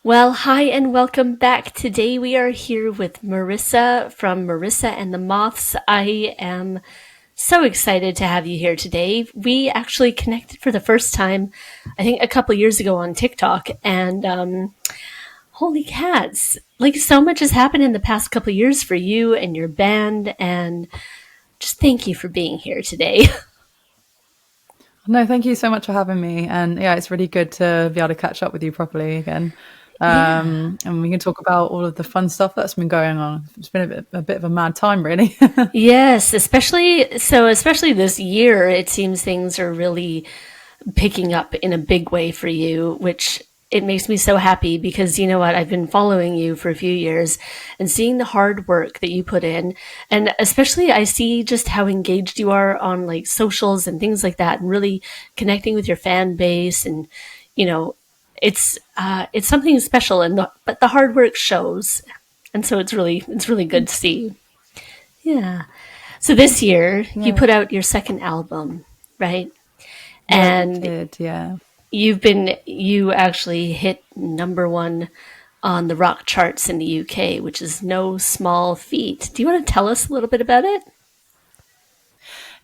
Well, hi and welcome back. Today we are here with Marisa from Marisa and the Moths. I am so excited to have you here today. We actually connected for the first time, I think, a couple years ago on TikTok, and holy cats! Like so much has happened in the past couple years for you and your band, and just thank you for being here today. No, thank you so much for having me. And yeah, it's really good to be able to catch up with you properly again. Yeah. And we can talk about all of the fun stuff that's been going on. It's been a bit of a mad time, really. Yes, especially this year, it seems things are really picking up in a big way for you, which it makes me so happy because you know what? I've been following you for a few years and seeing the hard work that you put in. And especially I see just how engaged you are on like socials and things like that and really connecting with your fan base and you know, it's something special but the hard work shows. And so it's really good to see. Yeah. So this year you Yeah, put out your second album, right? yeah, we And did. Yeah. you actually hit number one on the rock charts in the UK, which is no small feat. Do you want to tell us a little bit about it?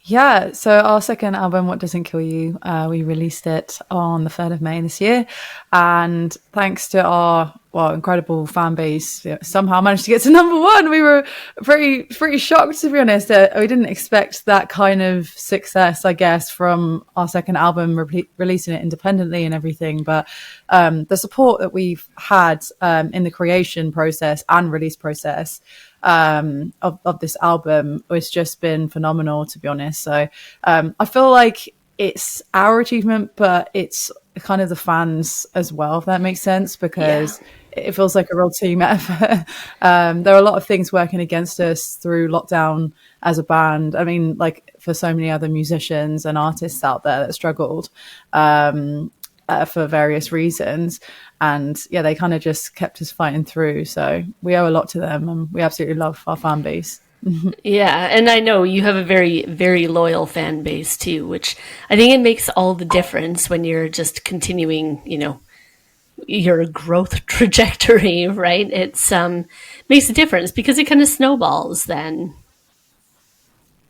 Yeah, so our second album, What Doesn't Kill You, we released it on the 3rd of May this year. And thanks to our incredible fan base, somehow managed to get to number one. We were pretty shocked, to be honest. We didn't expect that kind of success, I guess, from our second album, releasing it independently and everything. But the support that we've had in the creation process and release process of this album has just been phenomenal, to be honest. So I feel like it's our achievement, but it's kind of the fans as well, if that makes sense, Yeah. because it feels like a real team effort. There are a lot of things working against us through lockdown as a band. I mean, like for so many other musicians and artists out there that struggled for various reasons. And yeah, they kind of just kept us fighting through. So we owe a lot to them, and we absolutely love our fan base. Yeah, and I know you have a very, very loyal fan base too, which I think it makes all the difference when you're just continuing, your growth trajectory, right? It's makes a difference because it kind of snowballs then.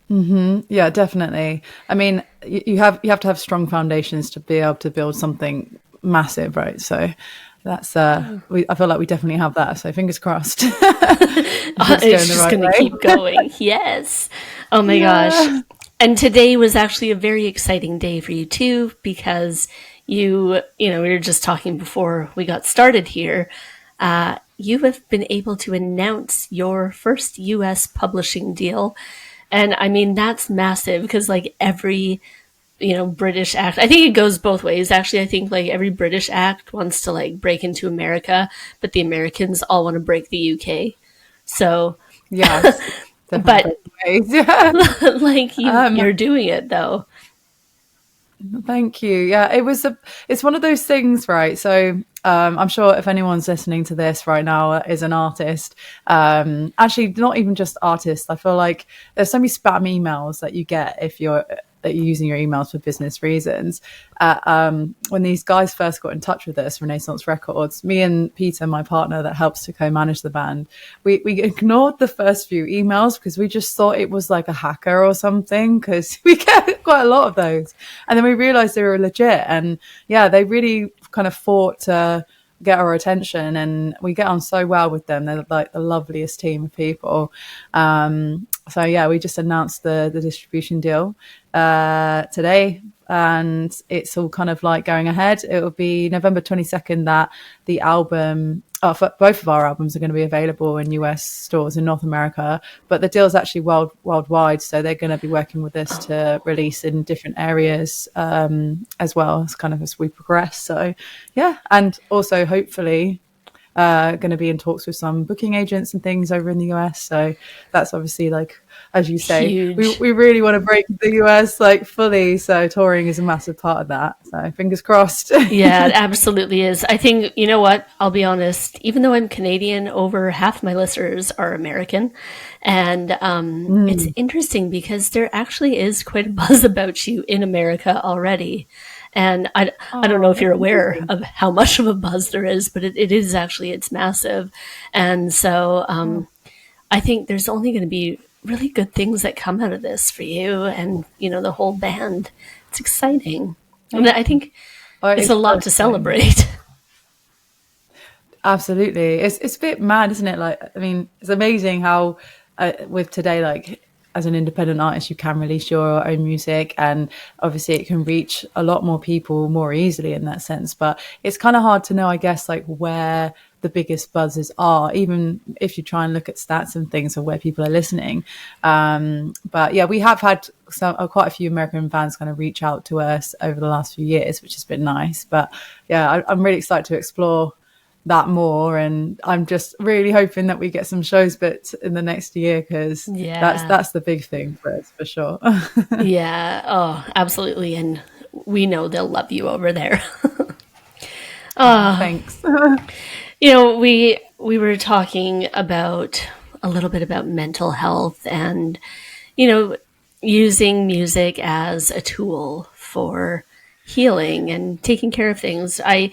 Yeah, definitely. I mean, you have to have strong foundations to be able to build something massive, right? So that's I feel like we definitely have that. So fingers crossed. It's going It's the just right going to way. keep going. Yes. Oh my gosh. Yeah. And today was actually a very exciting day for you too because we were just talking before we got started here. You have been able to announce your first US publishing deal. And I mean, that's massive because like every British act. I think it goes both ways. Actually, I think like every British act wants to like break into America, but the Americans all want to break the UK. So, Yes. Definitely but both ways. Yeah. like Um, you're doing it though. Thank you. Yeah, it's one of those things, right? So I'm sure if anyone's listening to this right now is an artist, actually not even just artists. I feel like there's so many spam emails that you get if you're using your emails for business reasons. When these guys first got in touch with us, Renaissance Records, me and Peter, my partner that helps to co-manage the band, we ignored the first few emails because we just thought it was like a hacker or something, because we get quite a lot of those. And then we realized they were legit. And yeah, they really kind of fought to get our attention, and we get on so well with them. They're like the loveliest team of people. So yeah, we just announced the distribution deal today, and it's all kind of like going ahead. It will be November 22nd that the album, for both of our albums, are going to be available in US stores in North America, but the deal is actually worldwide. So they're going to be working with us to release in different areas as well as kind of as we progress. So yeah, and also hopefully going to be in talks with some booking agents and things over in the US. So that's obviously, like, as you say, Huge. we really want to break the US like fully. So touring is a massive part of that. So fingers crossed. Yeah, it absolutely is. I think, you know what? I'll be honest. Even though I'm Canadian, over half my listeners are American. And it's Mm. interesting because there actually is quite a buzz about you in America already. And I don't know Oh, if you're that's aware amazing. of how much of a buzz there is, but it is actually, it's massive. And so Oh, I think there's only going to be really good things that come out of this for you and, the whole band. It's exciting. And thank I you. think Oh, it's it's a so lot to exciting. celebrate. Absolutely. It's a bit mad, isn't it? Like, I mean, it's amazing how with today, like as an independent artist, you can release your own music, and obviously it can reach a lot more people more easily in that sense. But it's kind of hard to know, I guess, like where the biggest buzzes are, even if you try and look at stats and things of where people are listening. But yeah, we have had quite a few American fans kind of reach out to us over the last few years, which has been nice. But yeah, I'm really excited to explore that more, and I'm just really hoping that we get some shows booked in the next year, because that's Yeah. that's the big thing for us for sure. Yeah. Oh, absolutely. And we know they'll love you over there. Oh, thanks. We were talking about a little bit about mental health and, you know, using music as a tool for healing and taking care of things. I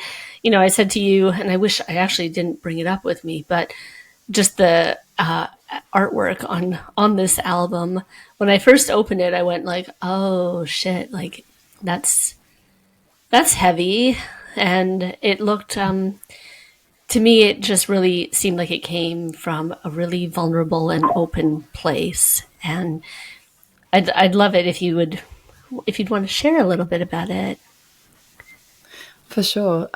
said to you, and I wish I actually didn't bring it up with me, but just the artwork on this album. When I first opened it, I went like, "Oh shit!" Like that's that's heavy, and it looked to me. It just really seemed like it came from a really vulnerable and open place, and I'd love it if you'd want to share a little bit about it. For sure.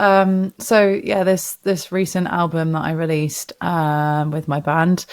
So yeah, this recent album that I released with my band,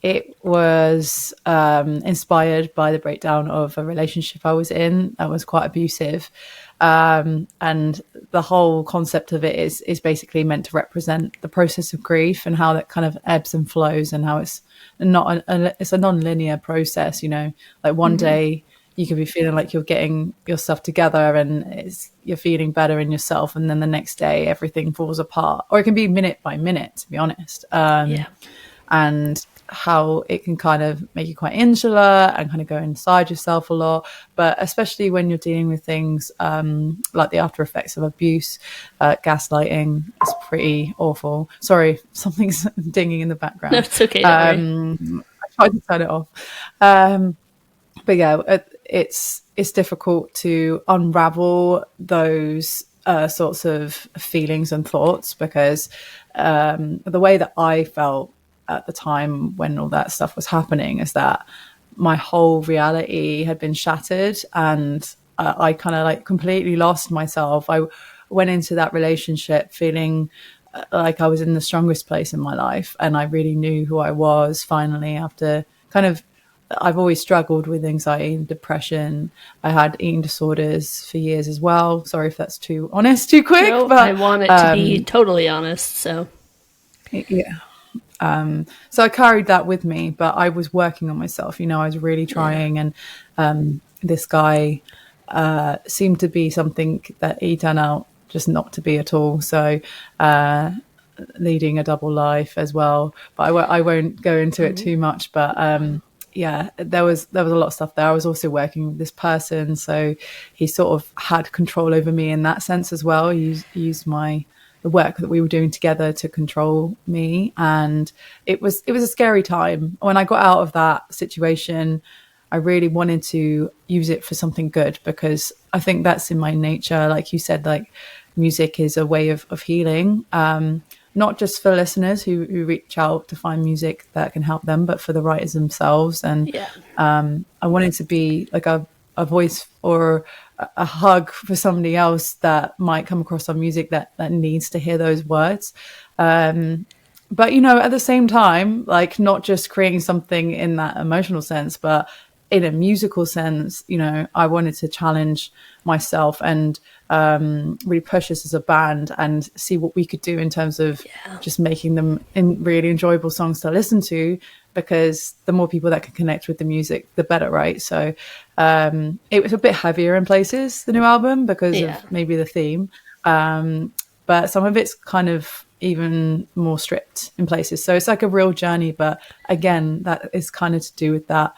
it was inspired by the breakdown of a relationship I was in that was quite abusive, and the whole concept of it is basically meant to represent the process of grief and how that kind of ebbs and flows, and how it's a non-linear process. Like one day you could be feeling like you're getting yourself together and you're feeling better in yourself, and then the next day everything falls apart, or it can be minute by minute, to be honest. Yeah. And how it can kind of make you quite insular and kind of go inside yourself a lot, but especially when you're dealing with things like the after effects of abuse. Gaslighting is pretty awful. Sorry, something's dinging in the No, background. it's okay. Don't worry. I tried to turn it off. But yeah, it's difficult to unravel those sorts of feelings and thoughts, because the way that I felt at the time when all that stuff was happening is that my whole reality had been shattered, and I kind of like completely lost myself. I went into that relationship feeling like I was in the strongest place in my life, and I really knew who I was finally, after kind of, I've always struggled with anxiety and depression. I had eating disorders for years as well. Sorry if that's too honest, too quick, No, I but want it to be totally honest. So yeah. So I carried that with me, but I was working on myself. I was really yeah. trying, and this guy seemed to be something that he turned out just not to be at all. So leading a double life as well, but I won't go into it too much. But yeah, there was a lot of stuff there. I was also working with this person, so he sort of had control over me in that sense as well. He used the work that we were doing together to control me, and it was a scary time. When I got out of that situation, I really wanted to use it for something good, because I think that's in my nature. Like you said, like music is a way of healing, not just for listeners who reach out to find music that can help them, but for the writers themselves. And Yeah. I wanted to be like a voice or a hug for somebody else that might come across our music that needs to hear those words. But at the same time, like not just creating something in that emotional sense, but in a musical sense, I wanted to challenge myself and really push us as a band and see what we could do in terms of Yeah. just making them really enjoyable songs to listen to, because the more people that can connect with the music, the better, right? So it was a bit heavier in places, the new album, because Yeah. of maybe the theme. But some of it's kind of even more stripped in places. So it's like a real journey. But again, that is kind of to do with that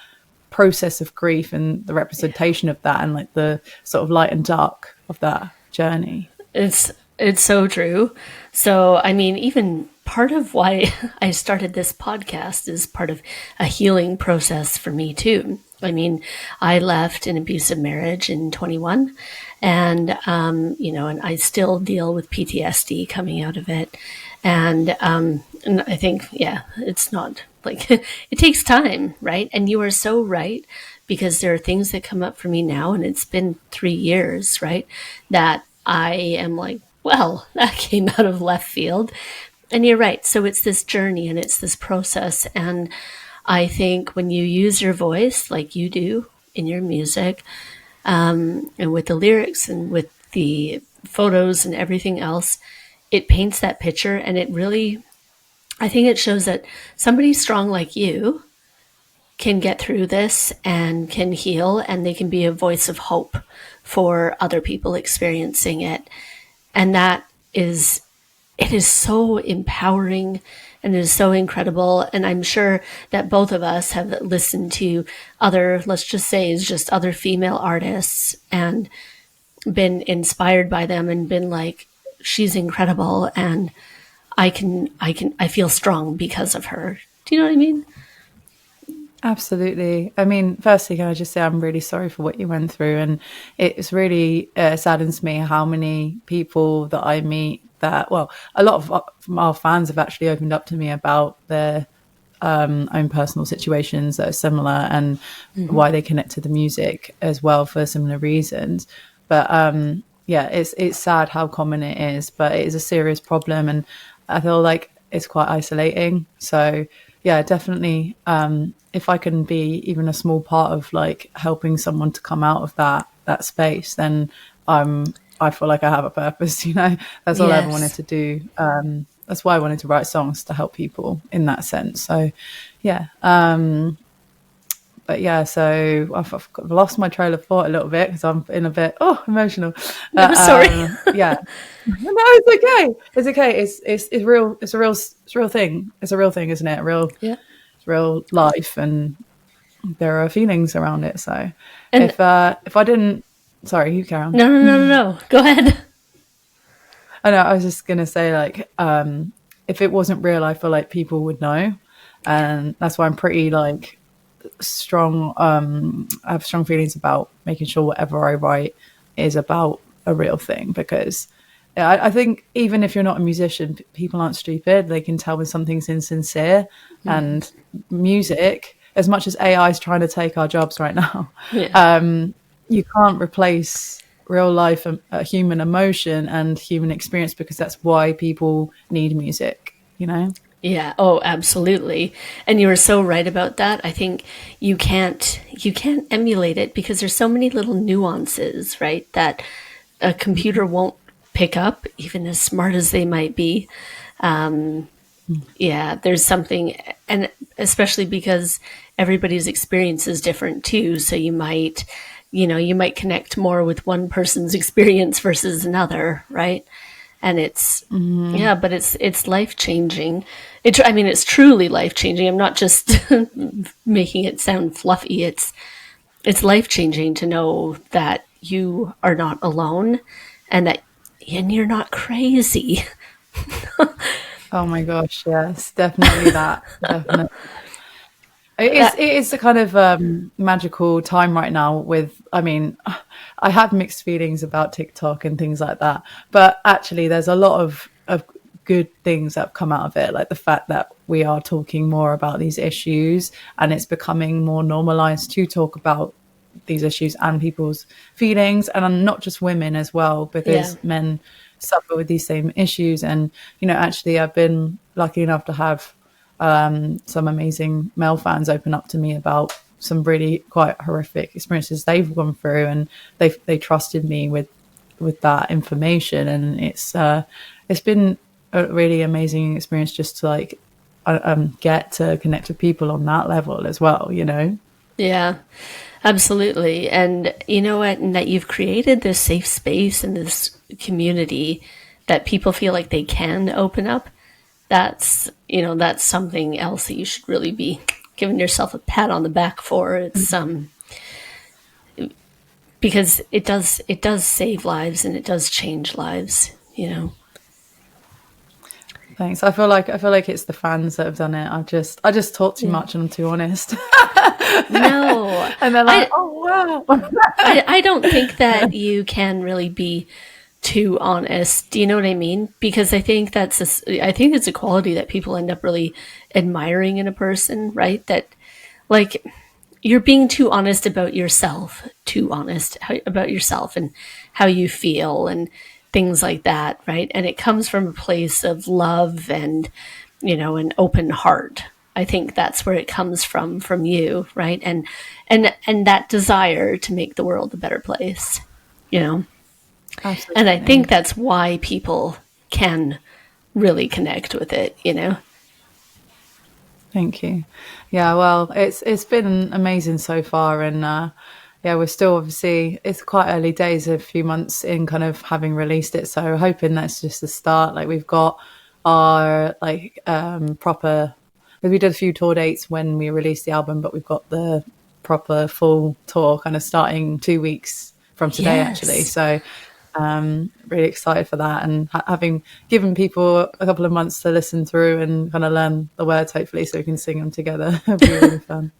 process of grief and the Yeah. representation of that, and like the sort of light and dark of that. journey. It's so true. So, I mean, even part of why I started this podcast is part of a healing process for me too. I mean, I left an abusive marriage in 21, and and I still deal with PTSD coming out of it, and I think, yeah, it's not like it takes time, right? And you are so right, because there are things that come up for me now, and it's been 3 years, right? That I am like, well, that came out of left field. And you're right. So it's this journey and it's this process. And I think when you use your voice like you do in your music, and with the lyrics and with the photos and everything else, it paints that picture. And it really, I think it shows that somebody strong like you can get through this and can heal, and they can be a voice of hope for other people experiencing it. And that is, it is so empowering and it is so incredible. And I'm sure that both of us have listened to other, let's just say, is just other female artists and been inspired by them and been like, she's incredible. And I feel strong because of her. Do you know what I mean? Absolutely. I mean, firstly, can I just say I'm really sorry for what you went through, and it's really saddens me how many people that I meet that, well, a lot of our fans have actually opened up to me about their own personal situations that are similar, and why they connect to the music as well for similar reasons. But yeah, it's sad how common it is, but it is a serious problem, and I feel like it's quite isolating. So yeah, definitely. If I can be even a small part of like helping someone to come out of that space, then I feel like I have a purpose. That's all I ever wanted Yes. to do. That's why I wanted to write songs, to help people in that sense. So yeah. But yeah, so I've lost my trail of thought a little bit because I'm in a bit emotional. No, sorry. Yeah, no, it's okay. It's okay. It's real. It's a real thing. It's a real thing, isn't it? Yeah. Real life, and there are feelings around it. So And if I didn't, sorry, you carry on. no. Go ahead. I know. I was just gonna say, like, if it wasn't real, I feel like people would know, and that's why I'm pretty like strong. I have strong feelings about making sure whatever I write is about a real thing, because I think even if you're not a musician, people aren't stupid. They can tell when something's insincere. And music, as much as AI is trying to take our jobs right now, Yeah. you can't replace real life, human emotion and human experience, because that's why people need music. Yeah, oh, absolutely. And you were so right about that. I think you can't emulate it because there's so many little nuances, right, that a computer won't pick up, even as smart as they might be. Yeah, there's something, and especially because everybody's experience is different too. So you might connect more with one person's experience versus another, right? And it's, yeah, but it's life changing. I mean, it's truly life changing. I'm not just making it sound fluffy. It's life changing to know that you are not alone, and you're not crazy. Oh my gosh, yes, definitely that. Definitely. That, It is a kind of magical time right now. I mean, I have mixed feelings about TikTok and things like that, but actually, there's a lot of good things that have come out of it, like the fact that we are talking more about these issues, and it's becoming more normalized to talk about these issues and people's feelings, and not just women as well, yeah, because men suffer with these same issues. And actually, I've been lucky enough to have some amazing male fans open up to me about some really quite horrific experiences they've gone through, and they trusted me with that information, and it's been a really amazing experience just to like get to connect with people on that level as well. yeah, absolutely. And you know what? And that you've created this safe space and this community that people feel like they can open up. That's something else that you should really be giving yourself a pat on the back for. because it does save lives and it does change lives, you know. Thanks. I feel like it's the fans that have done it. I just talk too Yeah. much and I'm too honest. No, And they're like, I oh wow. I don't think that you can really be too honest. Do you know what I mean? Because I think it's a quality that people end up really admiring in a person, right? That like you're being too honest about yourself, about yourself and how you feel and things like that, right? And it comes from a place of love and, an open heart. I think that's where it comes from you, right? And that desire to make the world a better place, you know. And I think Absolutely. that's why people can really connect with it. Thank you. Yeah, well, it's been amazing so far, and yeah, we're still obviously it's quite early days, a few months in kind of having released it. So hoping that's just the start. Like we've got our proper. We did a few tour dates when we released the album, but we've got the proper full tour kind of starting 2 weeks from today, actually. Yes. So really excited for that, and having given people a couple of months to listen through and kind of learn the words, hopefully, so we can sing them together. It'll be really fun.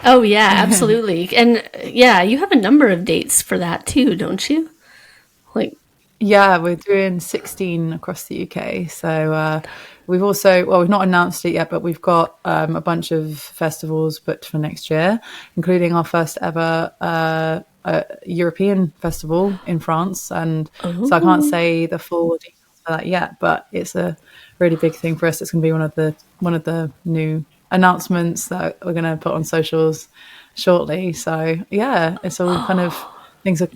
Oh yeah, absolutely. And yeah, you have a number of dates for that too, don't you? Like, Yeah, we're doing 16 across the UK. So we've also, well, we've not announced it yet, but we've got a bunch of festivals booked for next year, including our first ever European festival in France. And so I can't oh, say the full details for that yet, but it's a really big thing for us. It's going to be one of the new announcements that we're going to put on socials shortly. So yeah, it's all kind of things are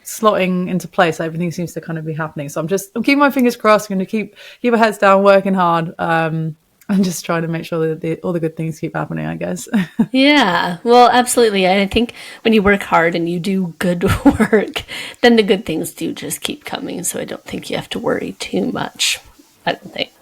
slotting into place. Everything seems to kind of be happening. So I'm keeping my fingers crossed. I'm going to keep our heads down, working hard, and just trying to make sure that all the good things keep happening, I guess. yeah. Well, absolutely. I think when you work hard and you do good work, then the good things do just keep coming. So I don't think you have to worry too much. I don't think.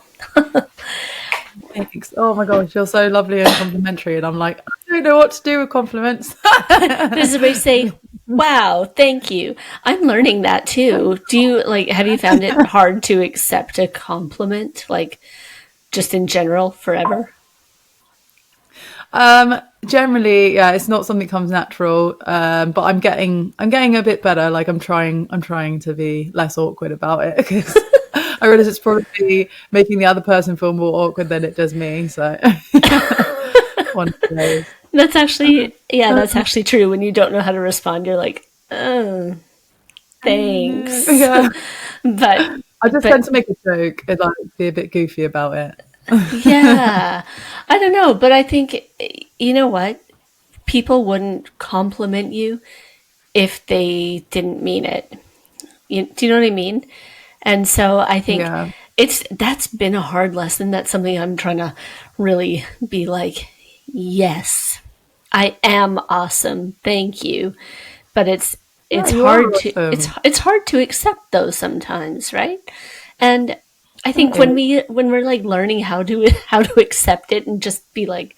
Thanks. Oh my gosh, you're so lovely and complimentary, and I'm like, I don't know what to do with compliments. This is where you say, "Wow, thank you." I'm learning that too. Have you found it hard to accept a compliment, like just in general, forever? Generally, yeah, it's not something that comes natural, but I'm getting a bit better. Like I'm trying to be less awkward about it because I realize it's probably making the other person feel more awkward than it does me. So one of those. That's actually true. When you don't know how to respond, you're like, "Oh, thanks," Yeah, but I just but tend to make a joke and like be a bit goofy about it. yeah, I don't know, but I think you know what? People wouldn't compliment you if they didn't mean it. Do you know what I mean? And so I think Yeah, that's been a hard lesson. That's something I'm trying to really be like, yes, I am awesome. Thank you. But yeah, it's you are hard to awesome. it's hard to accept those sometimes, right? And I think It when we're like learning how to accept it and just be like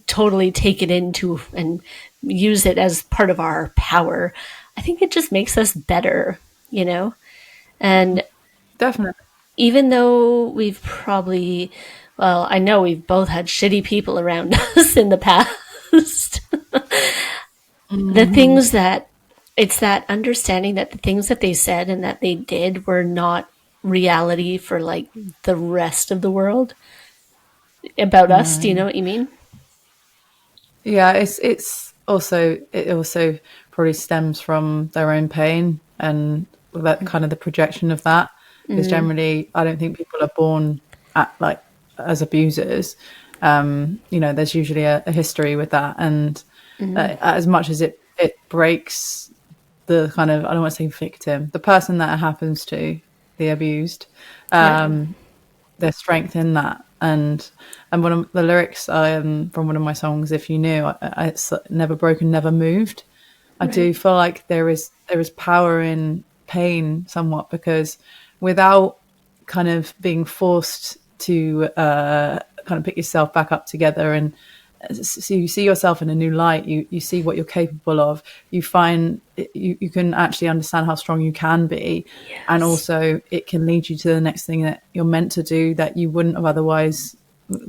totally take it into and use it as part of our power, I think it just makes us better, you know? And definitely. even though we've probably, well, I know we've both had shitty people around us in the past, the Hmm. things that, it's that understanding that the things that they said and that they did were not reality for like the rest of the world about us. Do you know No. what you mean? Yeah, it also probably stems from their own pain and that kind of the projection of that. Because generally, I don't think people are born at like as abusers. There's usually a history with that, and as much as it breaks the kind of I don't want to say victim, the person that it happens to, the abused, Yeah. there's strength in that. And one of the lyrics from one of my songs, "If You Knew," it's never broken, never moved. I do Right. feel like there is power in pain somewhat because without kind of being forced to kind of pick yourself back up together and so you see yourself in a new light. You see what you're capable of. You find you can actually understand how strong you can be, and Yes. also it can lead you to the next thing that you're meant to do that you wouldn't have otherwise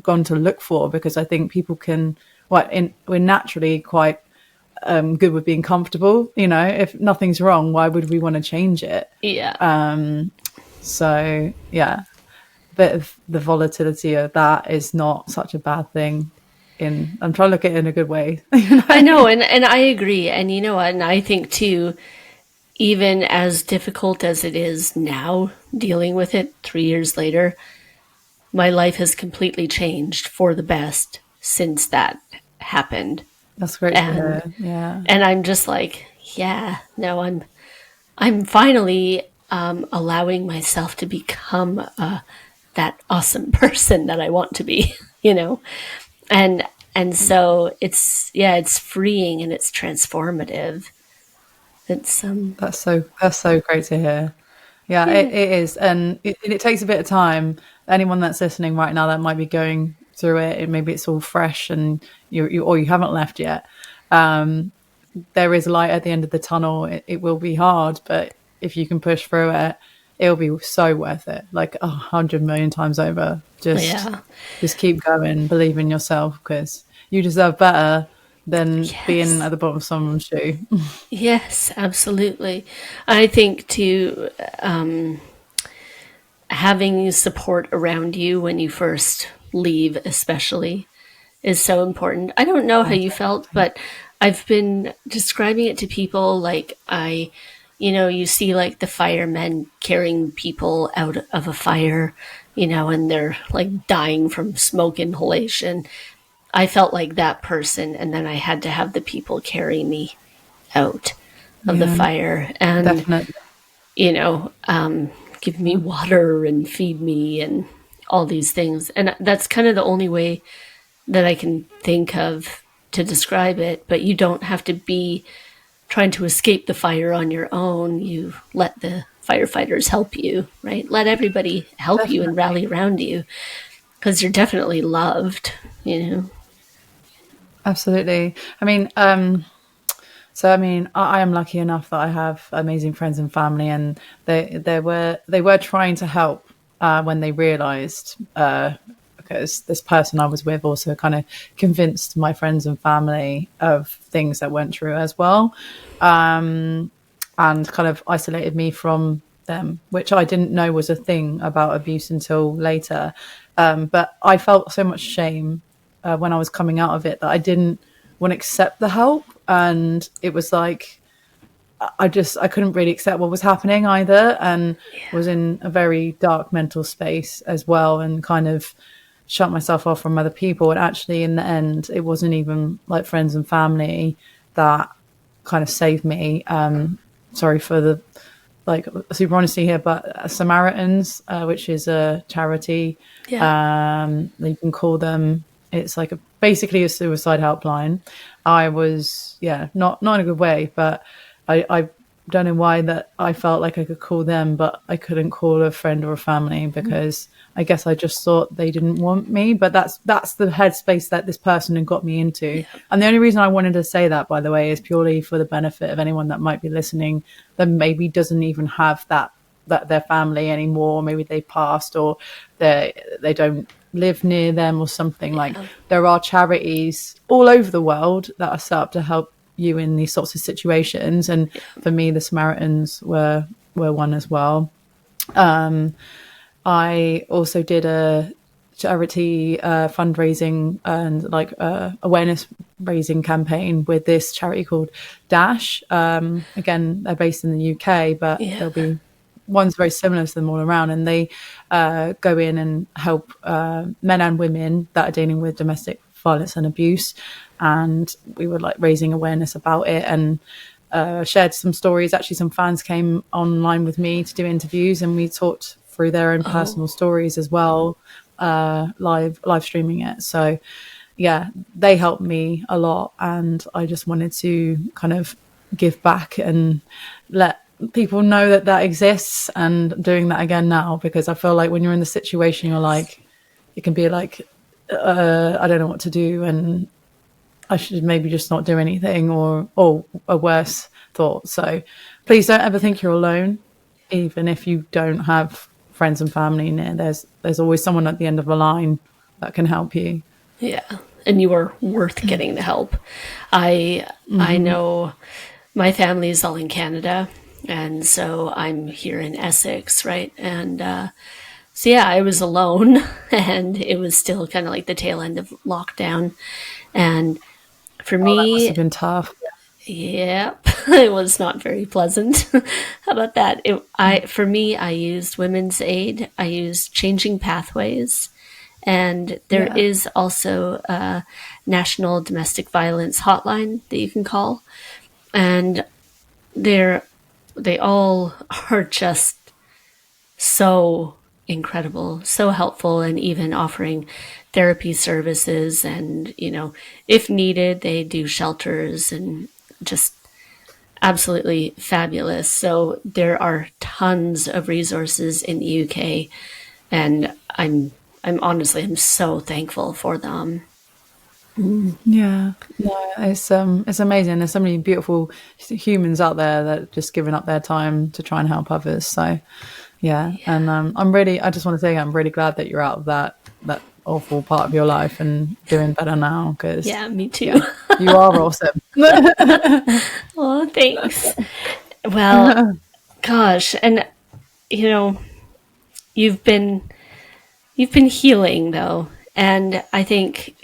gone to look for. Because I think people can, we're naturally quite good with being comfortable. If nothing's wrong, why would we want to change it? Yeah. So yeah, a bit of the volatility of that is not such a bad thing. I'm trying to look at it in a good way. I know, and I agree. And you know what? And I think too, even as difficult as it is now dealing with it 3 years later, my life has completely changed for the best since that happened. That's great to And hear. Yeah, and I'm just like, yeah, no, I'm finally allowing myself to become that awesome person that I want to be, you know, and and so it's freeing and it's transformative. It's that's so great to hear. Yeah, yeah, it is, and it takes a bit of time. Anyone that's listening right now that might be going through it, maybe it's all fresh, and you haven't left yet. There is light at the end of the tunnel. It will be hard, but if you can push through it, it'll be so worth it. Like 100 million times over. Just, yeah, just keep going. Believe in yourself because you deserve better than being yes. at the bottom of someone's shoe. Yes, absolutely. I think too, having support around you when you first leave, especially, is so important. I don't know how you felt, but I've been describing it to people like you see like the firemen carrying people out of a fire, and they're like dying from smoke inhalation. I felt like that person, and then I had to have the people carry me out of the Yeah, fire and, definitely. you know, give me water and feed me and all these things. And that's kind of the only way that I can think of to describe it. But you don't have to be trying to escape the fire on your own. You let the firefighters help you, right? Let everybody help you and Definitely. rally around you because you're definitely loved, you know? Absolutely. I am lucky enough that I have amazing friends and family, and they were trying to help when they realised, because this person I was with also kind of convinced my friends and family of things that went true as well, and kind of isolated me from them, which I didn't know was a thing about abuse until later. But I felt so much shame when I was coming out of it that I didn't want to accept the help, and it was like I couldn't really accept what was happening either, and was in a very dark mental space as well, and kind of shut myself off from other people. And actually, in the end, it wasn't even like friends and family that kind of saved me. Sorry for the like super honesty here, but Samaritans, which is a charity, Yeah. you can call them. It's like basically a suicide helpline. I was, yeah, not in a good way, but I don't know why that I felt like I could call them, but I couldn't call a friend or a family because I guess I just thought they didn't want me. But that's the headspace that this person had got me into. Yeah. And the only reason I wanted to say that, by the way, is purely for the benefit of anyone that might be listening that maybe doesn't even have that their family anymore. Maybe they passed, or they don't live near them or something. Like, there are charities all over the world that are set up to help you in these sorts of situations, and for me the Samaritans were one as well. I also did a charity fundraising and like awareness raising campaign with this charity called Dash. Again, they're based in the UK, but Yeah. there'll be ones very similar to them all around, and they go in and help men and women that are dealing with domestic violence and abuse. And we were like raising awareness about it, and shared some stories. Actually, some fans came online with me to do interviews, and we talked through their own personal Oh, stories as well, live streaming it. So yeah, they helped me a lot, and I just wanted to kind of give back and let people know that that exists, and I'm doing that again now, because I feel like when you're in the situation, you're yes. like, it can be like, I don't know what to do, and I should maybe just not do anything, or a worse thought. So please don't ever think you're alone, even if you don't have friends and family near. There's always someone at the end of the line that can help you. Yeah. And you are worth getting the help. I know my family is all in Canada, and so I'm here in Essex, right? And so yeah, I was alone, and it was still kind of like the tail end of lockdown. And for Oh, that must me, have been tough. yep, it was not very pleasant. How about that? For me, I used Women's Aid. I used Changing Pathways, and there Yeah, is also a national domestic violence hotline that you can call, and they're they all are just so incredible, so helpful, and even offering therapy services. And, if needed, they do shelters and just absolutely fabulous. So there are tons of resources in the UK, and I'm so thankful for them. yeah. No, it's amazing. There's so many beautiful humans out there that are just giving up their time to try and help others. So yeah, and I just want to say I'm really glad that you're out of that awful part of your life and doing better now, because Yeah, me too. yeah, you are awesome. Oh, thanks. Well, gosh, and you know, you've been you've been healing though, and I think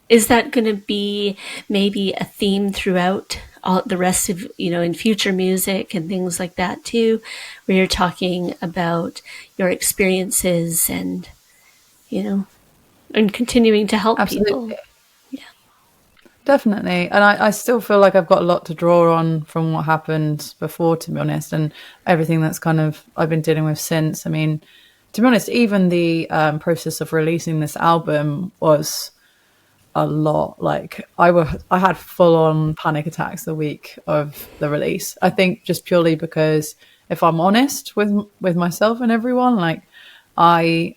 is that going to be maybe a theme throughout all the rest of, in future music and things like that too, where you're talking about your experiences and, you know, and continuing to help people. Absolutely. Definitely. And I still feel like I've got a lot to draw on from what happened before, to be honest, and everything that's kind of I've been dealing with since. I mean, to be honest, even the process of releasing this album was a lot. Like I had full on panic attacks the week of the release. I think just purely because, if I'm honest with myself and everyone, like I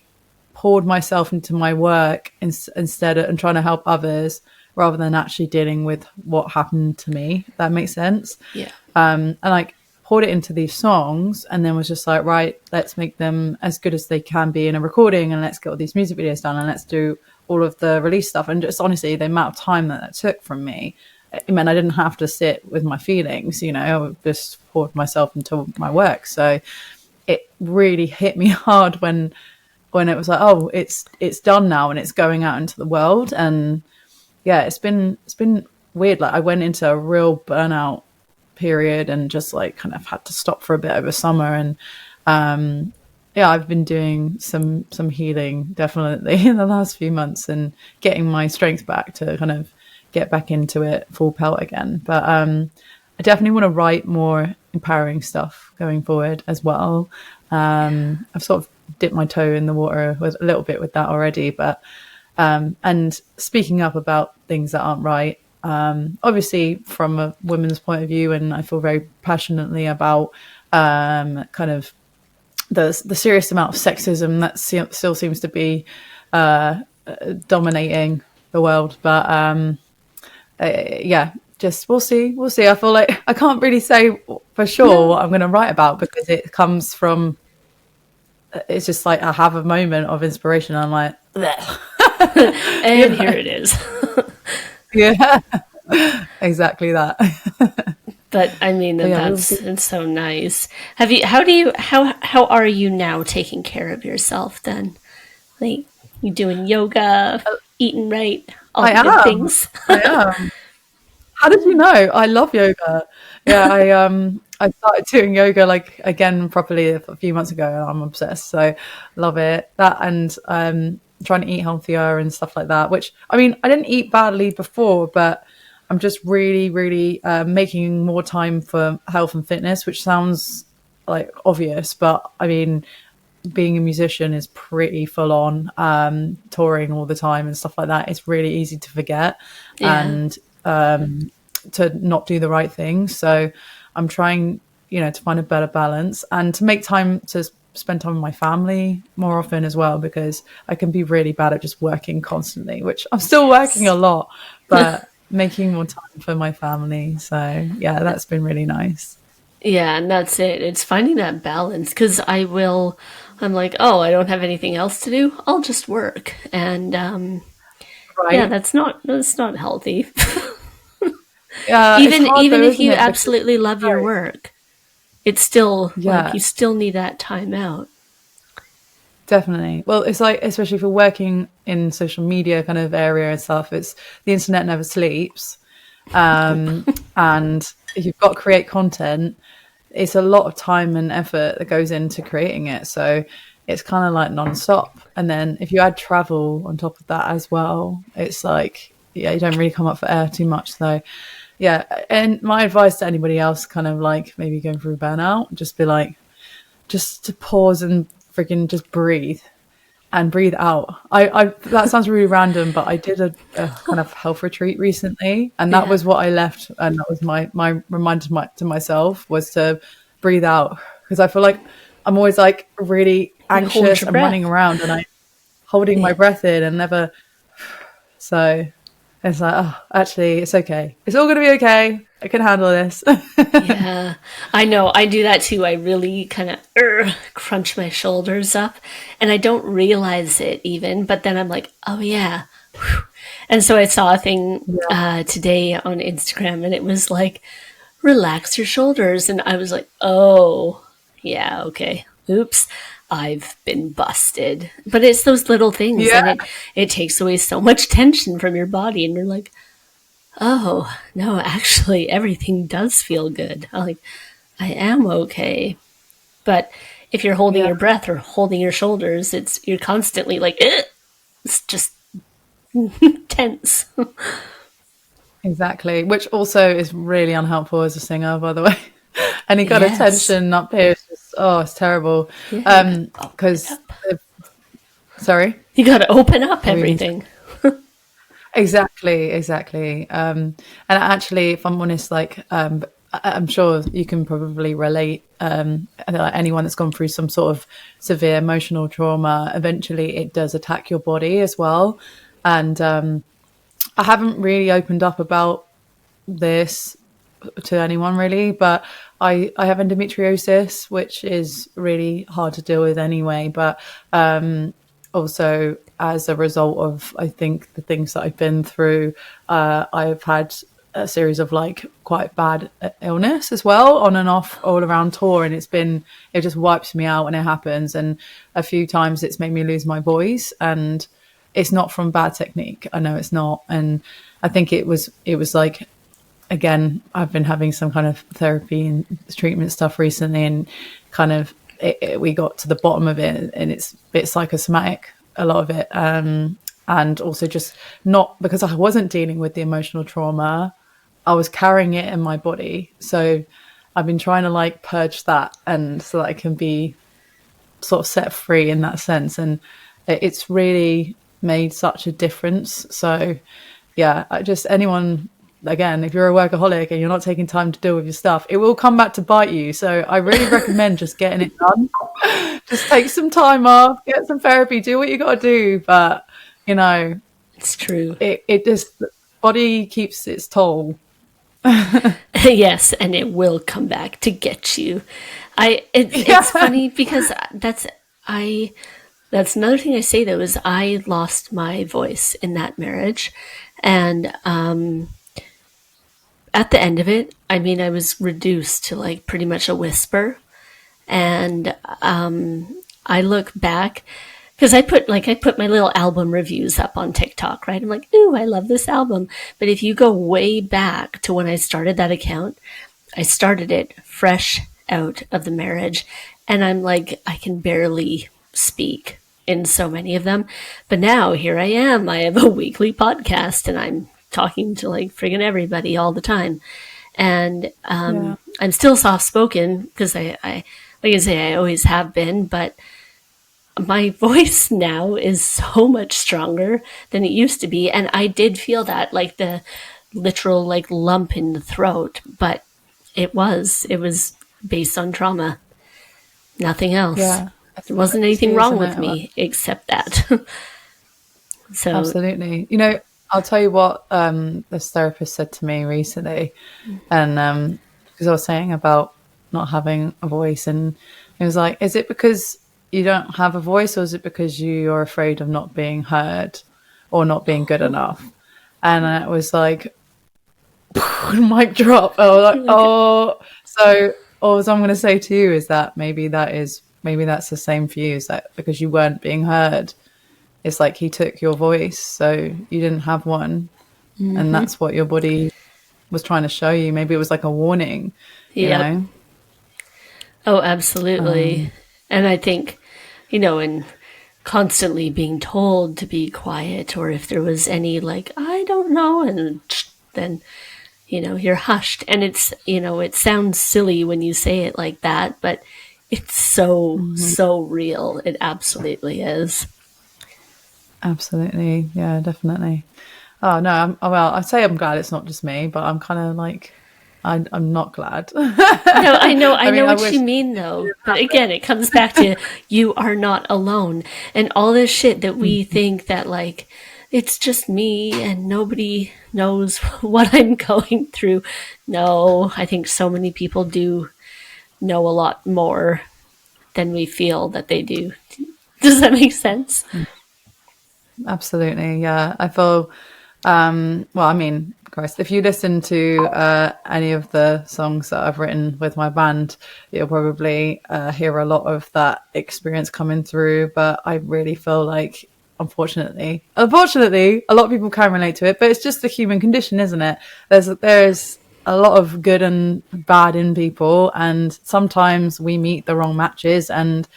poured myself into my work instead of and trying to help others rather than actually dealing with what happened to me. If that makes sense. Yeah. And like poured it into these songs, and then was just like, right, let's make them as good as they can be in a recording, and let's get all these music videos done, and let's do all of the release stuff. And just honestly, the amount of time that took from me, it meant I didn't have to sit with my feelings. I just poured myself into my work. So it really hit me hard when it was like, oh, it's done now and it's going out into the world. And yeah, it's been weird. Like I went into a real burnout period and just like kind of had to stop for a bit over summer. And yeah, I've been doing some healing definitely in the last few months and getting my strength back to kind of get back into it full pelt again. But I definitely want to write more empowering stuff going forward as well. I've sort of dipped my toe in the water with a little bit with that already, but and speaking up about things that aren't right, obviously from a women's point of view, and I feel very passionately about kind of the serious amount of sexism that still seems to be dominating the world. But yeah, just we'll see. I feel like I can't really say for sure what I'm going to write about, because it comes from. It's just like I have a moment of inspiration. And I'm like, and here it is. yeah, exactly that. But I mean that's it's so nice. How are you now taking care of yourself then? Like you doing yoga, eating right, all I the good am. things. I am. How did you know? I love yoga. Yeah, I started doing yoga like again properly a few months ago, and I'm obsessed. So love it. That and trying to eat healthier and stuff like that. Which I mean, I didn't eat badly before, but I'm just really, really making more time for health and fitness, which sounds like obvious, but I mean, being a musician is pretty full on, touring all the time and stuff like that. It's really easy to forget Yeah. and to not do the right things. So I'm trying, to find a better balance and to make time to spend time with my family more often as well, because I can be really bad at just working constantly, which I'm still working a lot, but making more time for my family. So yeah, that's been really nice. Yeah, and that's it. It's finding that balance because I'm like, oh, I don't have anything else to do. I'll just work. And yeah, Right. that's not healthy. It's hard Even though, if isn't you it? Because absolutely love your right. work, it's still like Yeah, you still need that time out. definitely. Well, it's like, especially for working in social media kind of area and stuff, it's the internet never sleeps. Nope. And if you've got to create content, it's a lot of time and effort that goes into creating it. So it's kind of like non-stop. And then if you add travel on top of that as well, it's like, yeah, you don't really come up for air too much. So yeah. And my advice to anybody else kind of like maybe going through burnout, just be like, just to pause and freaking just breathe and breathe out. I that sounds really random, but I did a kind of health retreat recently, and that Yeah. was what I left, and that was my reminder to myself was to breathe out, because I feel like I'm always like really You hold anxious your and running breath. around, and I holding my Yeah. breath in and never. So it's like, oh, actually, it's okay. It's all gonna be okay. I can handle this. Yeah, I know. I do that too. I really kind of crunch my shoulders up and I don't realize it even, but then I'm like, oh yeah. Whew. And so I saw a thing Yeah. today on Instagram and it was like, relax your shoulders. And I was like, oh, yeah, okay. Oops. I've been busted. But it's those little things Yeah. and it takes away so much tension from your body. And you're like, oh, no, actually, everything does feel good. I'm like, I am okay. But if you're holding Yeah. your breath or holding your shoulders, you're constantly like, it's just tense. Exactly, which also is really unhelpful as a singer, by the way. Any kind of Yes. tension up here is just, oh, it's terrible. Yeah, you gotta open it Because, up. sorry, You gotta open up what were you going to say? everything. Exactly, exactly. And actually, if I'm honest, like, I'm sure you can probably relate. Like anyone that's gone through some sort of severe emotional trauma, eventually it does attack your body as well. And I haven't really opened up about this to anyone really, but I have endometriosis, which is really hard to deal with anyway. But also as a result of, I think, the things that I've been through, I've had a series of like quite bad illness as well, on and off, all around tour, and it just wipes me out when it happens. And a few times it's made me lose my voice, and it's not from bad technique. I know it's not, and I think it was like, again, I've been having some kind of therapy and treatment stuff recently, and kind of we got to the bottom of it, and it's a bit psychosomatic, a lot of it, and also just not because I wasn't dealing with the emotional trauma, I was carrying it in my body. So I've been trying to like purge that, and so that I can be sort of set free in that sense, and it's really made such a difference. So yeah, I just, anyone, again, if you're a workaholic and you're not taking time to deal with your stuff, it will come back to bite you. So I really recommend just getting it done. Just take some time off, get some therapy, do what you got to do. But you know, It's true. it just, the body keeps its toll. Yes, and it will come back to get you. It's Yeah. funny because I that's another thing I say though is I lost my voice in that marriage, and at the end of it, I mean, I was reduced to like pretty much a whisper, and I look back because I put my little album reviews up on TikTok, right? I'm like, ooh, I love this album. But if you go way back to when I started that account, I started it fresh out of the marriage, and I'm like, I can barely speak in so many of them. But now here I am. I have a weekly podcast, and I'm talking to like friggin' everybody all the time. And Yeah. I'm still soft spoken because I, like I say, I always have been, but my voice now is so much stronger than it used to be. And I did feel that, like the literal like lump in the throat, but it was based on trauma, nothing else. Yeah. there wasn't It's anything key, wrong isn't with it? me except that. So, Absolutely. I'll tell you what this therapist said to me recently, and because I was saying about not having a voice, and it was like, is it because you don't have a voice, or is it because you're afraid of not being heard or not being good enough? And it was like, mic drop. I was like, okay. oh, so all I'm going to say to you is that maybe that's the same for you. Is that because you weren't being heard? It's like he took your voice, so you didn't have one, and that's what your body was trying to show you. Maybe it was like a warning, you Yep. know. Oh, absolutely. And I think, and constantly being told to be quiet, or if there was any like, I don't know, and then, you're hushed. And it sounds silly when you say it like that, but it's so, so real. It absolutely is. Absolutely, yeah, definitely. Oh no, well, I'd say I'm glad it's not just me, but I'm kind of like, I'm not glad. No, I know, I I know mean, I what wish you it mean though. didn't But again, it comes back to you are not alone. And all this shit that we happen. think that like it's just me and nobody knows what I'm going through. No, I think so many people do know a lot more than we feel that they do. Does that make sense? Absolutely, yeah. I feel, well, I mean, Christ, if you listen to any of the songs that I've written with my band, you'll probably hear a lot of that experience coming through. But I really feel like, unfortunately, a lot of people can relate to it. But it's just the human condition, isn't it? There's a lot of good and bad in people, and sometimes we meet the wrong matches and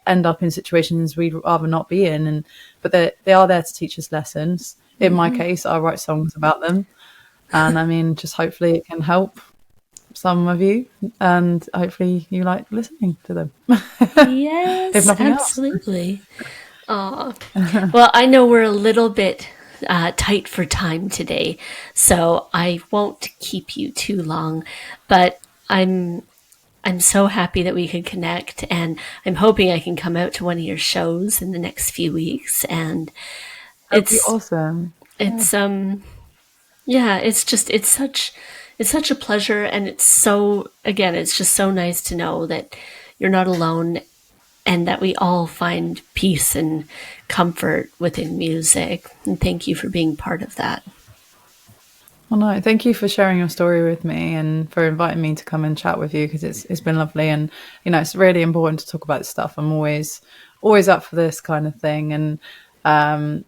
end up in situations we'd rather not be in. But they are there to teach us lessons. In my case, I write songs about them, and I mean, just hopefully it can help some of you, and hopefully you like listening to them, if Yes, nothing else. absolutely. Aw. Well, I know we're a little bit tight for time today, so I won't keep you too long. But I'm so happy that we could connect, and I'm hoping I can come out to one of your shows in the next few weeks. And That'd be it's awesome. it's yeah, it's such a pleasure, and it's just so nice to know that you're not alone, and that we all find peace and comfort within music. And thank you for being part of that. Well, no, thank you for sharing your story with me and for inviting me to come and chat with you because it's been lovely, and it's really important to talk about this stuff. I'm always up for this kind of thing, and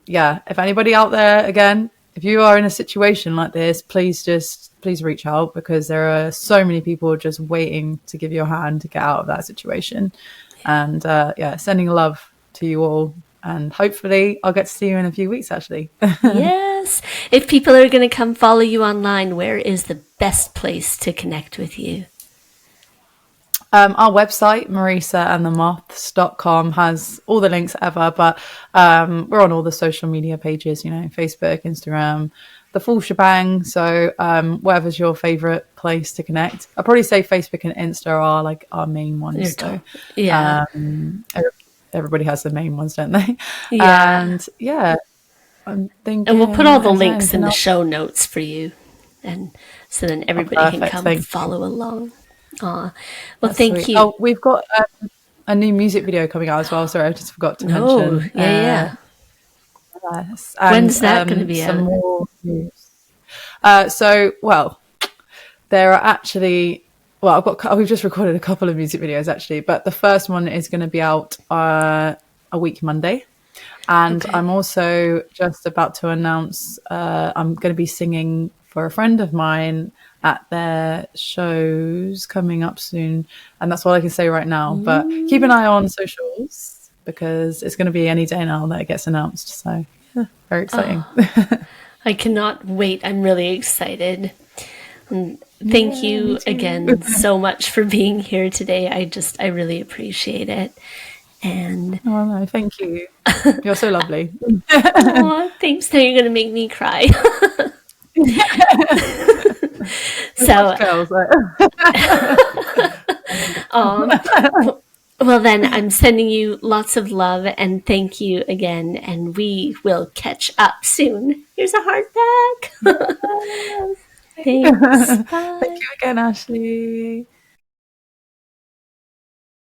yeah, if anybody out there, again, if you are in a situation like this, please reach out, because there are so many people just waiting to give you a hand to get out of that situation. And yeah, sending love to you all, and hopefully I'll get to see you in a few weeks, actually. Yes. If people are going to come follow you online, where is the best place to connect with you? Our website, marisaandthemoths.com, has all the links ever, but we're on all the social media pages, Facebook, Instagram, the full shebang. So whatever's your favorite place to connect. I'll probably say Facebook and Insta are like our main ones. So Yeah. everybody has the main ones, don't they? Yeah. And yeah, I'm And we'll put all thinking, the is there links in anything the else? show notes for you. And so then Oh, everybody can perfect. come Thank you. follow along. Aw. Well, That's thank sweet. you. Oh, we've got a new music video coming out as well. Sorry, I just forgot to No, mention. yeah, yeah. Yes, and When's that going to be some out? more news. Well, there are actually, we've just recorded a couple of music videos actually, but the first one is going to be out a week Monday. And Okay. I'm also just about to announce I'm going to be singing for a friend of mine at their shows coming up soon. And that's all I can say right now. But keep an eye on socials, because it's going to be any day now that it gets announced. So, yeah, very exciting. I cannot wait. I'm really excited. And thank Yeah, me you too. again so much for being here today. I really appreciate it. And Oh, no, thank you. You're so lovely. oh, thanks. Now you're going to make me cry. We're such So, girls. um, Well, then I'm sending you lots of love and thank you again. And we will catch up soon. Here's a heart back. Yes. Thanks. Thank Bye. you again, Ashley.